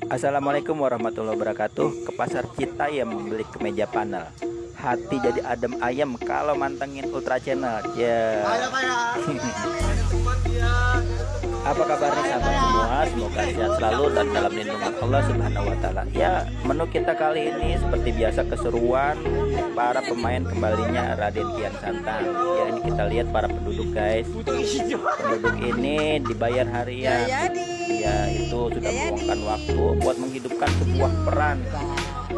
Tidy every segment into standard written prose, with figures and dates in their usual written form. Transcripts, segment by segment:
Assalamualaikum warahmatullahi wabarakatuh. Ke pasar Citayam membeli kemeja panel. Hati jadi adem ayam kalau mantengin Ultra Channel. Ya. Apa kabarnya sahabat semua? Semoga sehat selalu dan dalam lindungan Allah Subhanahu wa taala. Ya, menu kita kali ini seperti biasa keseruan para pemain kembalinya Raden Kian Santang. Ya, ini kita lihat para penduduk, guys. Penduduk ini dibayar harian. Ya, itu sudah meluangkan waktu buat menghidupkan sebuah peran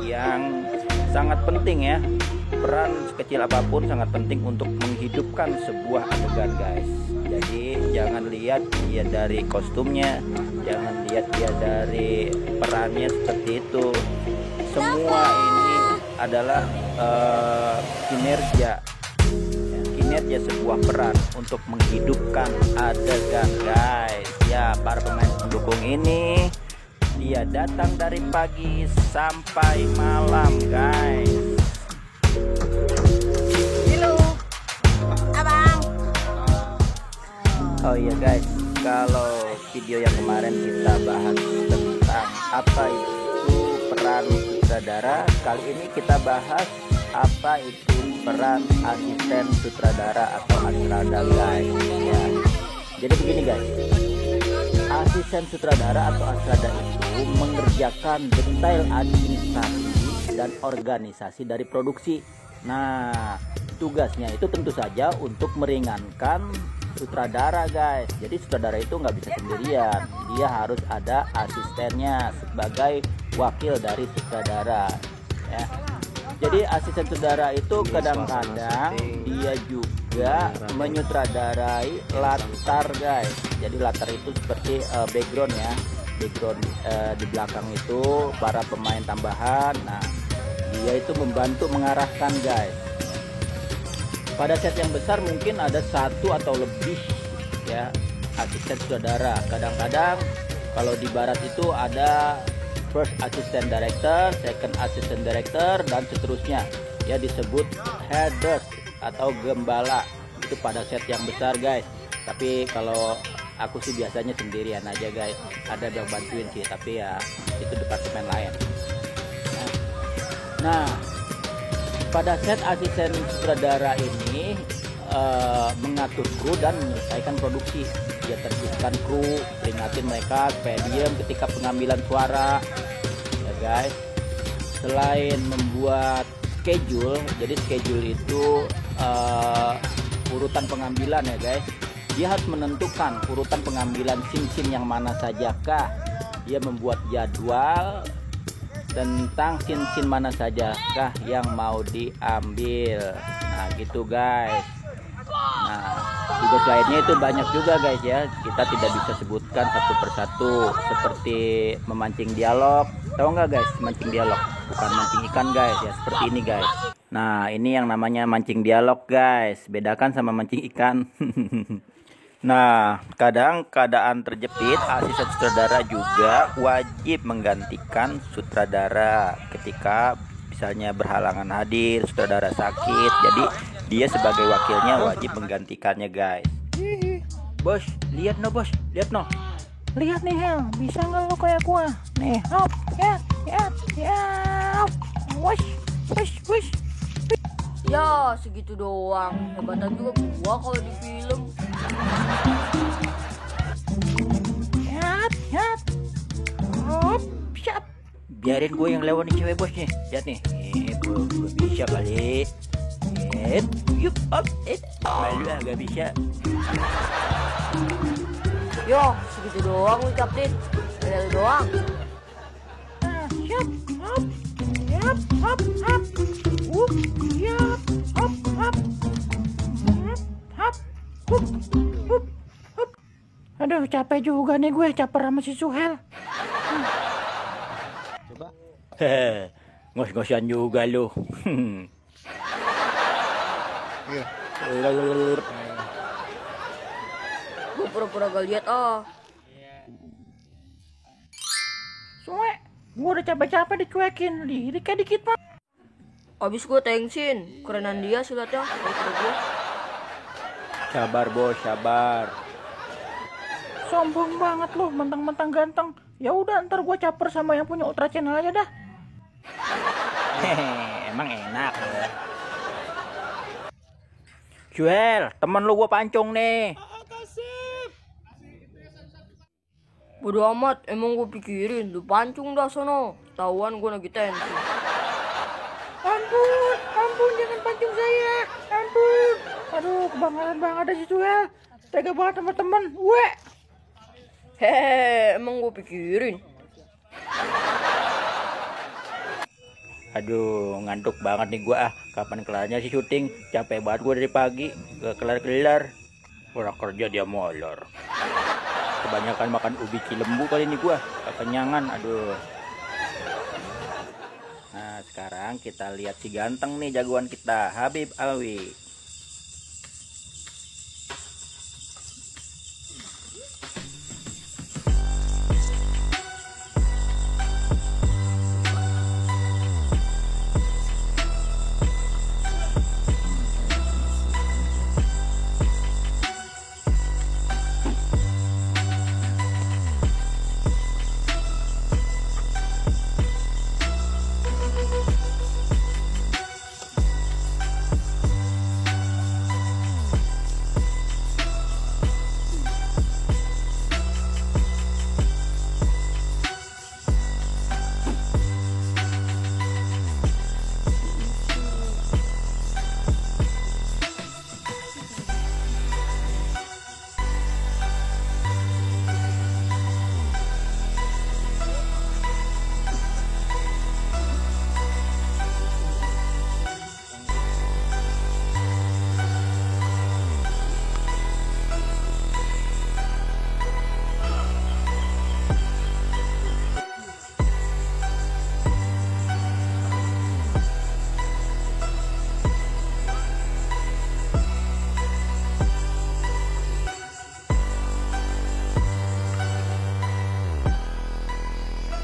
yang sangat penting ya. Peran sekecil apapun sangat penting untuk menghidupkan sebuah adegan, guys. Jadi jangan lihat dia dari kostumnya, jangan lihat dia dari perannya seperti itu. Semua ini adalah kinerja sebuah peran untuk menghidupkan adegan, guys. Ya, para pemain pendukung ini dia datang dari pagi sampai malam, guys. Oh iya guys, kalau video yang kemarin kita bahas tentang apa itu peran sutradara, kali ini kita bahas apa itu peran asisten sutradara atau asrada, guys. Ya. Jadi begini guys, asisten sutradara atau asrada itu mengerjakan detail administrasi dan organisasi dari produksi. Nah, tugasnya itu tentu saja untuk meringankan sutradara, guys. Jadi sutradara itu nggak bisa sendirian, dia harus ada asistennya sebagai wakil dari sutradara ya. Jadi asisten sutradara itu kadang-kadang dia juga menyutradarai latar, guys. Jadi latar itu seperti background ya, background di belakang itu para pemain tambahan. Nah, dia itu membantu mengarahkan, guys. Pada set yang besar mungkin ada satu atau lebih ya asisten sutradara. Kadang-kadang kalau di barat itu ada first assistant director, second assistant director, dan seterusnya. Ya, disebut headers atau gembala. Itu pada set yang besar, guys. Tapi kalau aku sih biasanya sendirian aja, guys. Ada yang bantuin sih, tapi ya itu departemen lain. Nah, pada set asisten sutradara ini mengatur kru dan menyelesaikan produksi. Dia tertibkan kru, peringatin mereka supaya diam ketika pengambilan suara, ya guys. Selain membuat schedule, jadi schedule itu urutan pengambilan ya guys. Dia harus menentukan urutan pengambilan scene-scene yang mana sajakah. Dia membuat jadwal tentang scene-scene mana sajakah yang mau diambil. Nah gitu guys. Nah, tugas lainnya itu banyak juga guys ya. Kita tidak bisa sebutkan satu persatu. Seperti memancing dialog. Tahu nggak guys, mancing dialog? Bukan mancing ikan guys ya, seperti ini guys. Nah, ini yang namanya mancing dialog guys. Bedakan sama mancing ikan. Nah, kadang keadaan terjepit, asisten sutradara juga wajib menggantikan sutradara ketika misalnya berhalangan hadir, sutradara sakit. Jadi dia sebagai wakilnya wajib menggantikannya, guys. Bos, lihat no bos, lihat no. Lihat nih Hel, bisa nggak lo kayak gua? Nih, hop, ya, wush. Ya segitu doang, hebatan juga gua kalau di film. Hop, siap. Biarin gue yang lewat nih cewek bos nih. Lihat nih, gue bisa kali. Yuk, hop, malu agak bisa. Yo, segitu doang ucapin. Ada doang. Siap, hop, siap, hop, siap, hop, hop. Aduh, capek juga nih gue, caper sama si Suhel. Coba. Ngos-ngosan juga lu. Gue pura-pura gak lihat Suwe, gue udah capek-capek dicuekin, lirik kayak dikit mah. Abis gue thanksin, kerenan dia silatnya. Sabar bos, sabar. sombong banget lo, mentang-mentang ganteng. Ya udah, ntar gue caper sama yang punya Ultra Channel aja dah. Hehehe, emang enak ya. Juel, temen lu gue pancung nih. Bodo amat, emang gue pikirin. Lu pancung dah sono. Tahuan gue lagi tensi. Ampun, jangan pancung saya. Ampun. Aduh, kebangetan banget ada si Juel. Tega banget sama temen. Weh. Hehehe, emang gue pikirin. Aduh, ngantuk banget nih gua. Kapan kelarnya sih syuting? Capek banget gua dari pagi, gak kelar-kelar. Orang kerja dia molor. Kebanyakan makan ubi cilembu kali ini gua. Kekenyangan, aduh. Nah, sekarang kita lihat si ganteng nih, jagoan kita, Habib Alwi.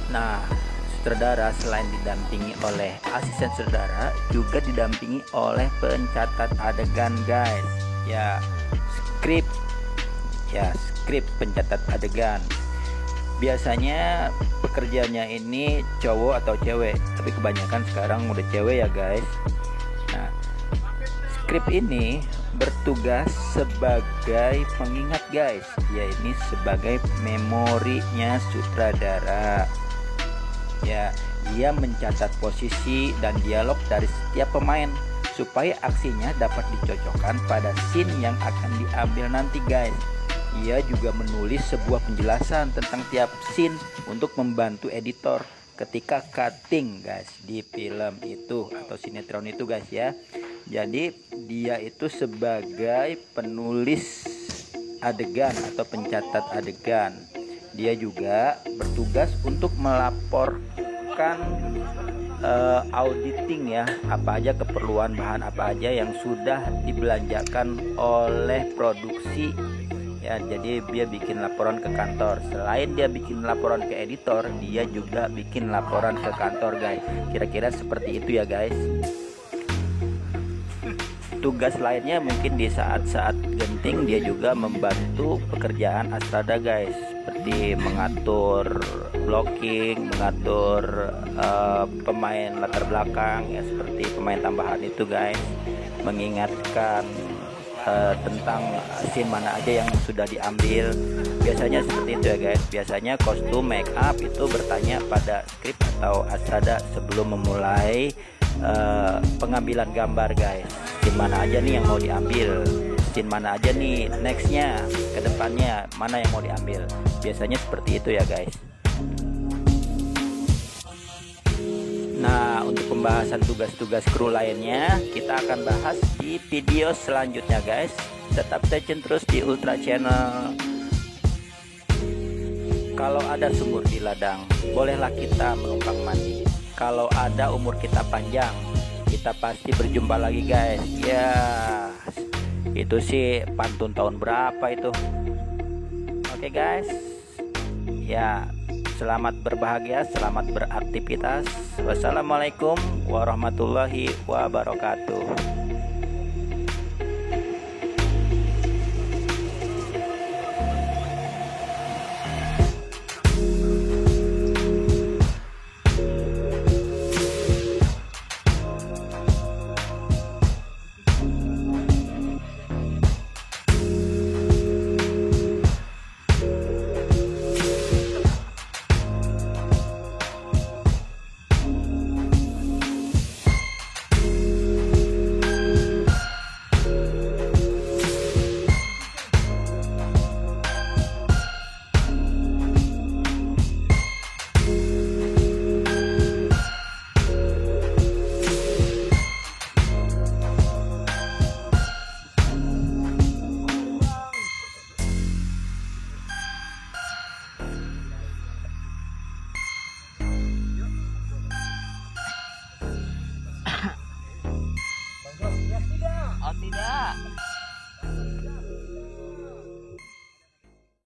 Nah, sutradara selain didampingi oleh asisten sutradara juga didampingi oleh pencatat adegan, guys. Ya, skrip pencatat adegan. Biasanya pekerjaannya ini cowok atau cewek, tapi kebanyakan sekarang udah cewek ya, guys. Nah, skrip ini bertugas sebagai pengingat, guys. Ya, ini sebagai memorinya sutradara. Ya, dia mencatat posisi dan dialog dari setiap pemain supaya aksinya dapat dicocokkan pada scene yang akan diambil nanti, guys. Ia juga menulis sebuah penjelasan tentang tiap scene untuk membantu editor ketika cutting, guys, di film itu atau sinetron itu, guys, ya. Jadi dia itu sebagai penulis adegan atau pencatat adegan. Dia juga bertugas untuk melaporkan auditing, ya, apa aja keperluan bahan apa aja yang sudah dibelanjakan oleh produksi. Ya, jadi dia bikin laporan ke kantor. Selain dia bikin laporan ke editor, dia juga bikin laporan ke kantor, guys. Kira-kira seperti itu ya, guys. Tugas lainnya mungkin di saat-saat genting dia juga membantu pekerjaan Astrada, guys, seperti mengatur blocking, mengatur pemain latar belakang, ya, seperti pemain tambahan itu, guys, mengingatkan tentang scene mana aja yang sudah diambil. Biasanya seperti itu ya, guys. Biasanya kostum, make up itu bertanya pada skrip atau Astrada sebelum memulai pengambilan gambar, guys. Scene mana aja nih yang mau diambil, scene mana aja nih nextnya, ke depannya mana yang mau diambil. Biasanya seperti itu ya, guys. Nah, untuk pembahasan tugas-tugas kru lainnya kita akan bahas di video selanjutnya, guys. Tetap stay tune terus di Ultra Channel. Kalau ada sumur di ladang, bolehlah kita menumpang mandi. Kalau ada umur kita panjang, kita pasti berjumpa lagi, guys. Ya, itu sih pantun tahun berapa itu. Oke, guys. Ya, selamat berbahagia, selamat beraktivitas. Wassalamualaikum warahmatullahi wabarakatuh.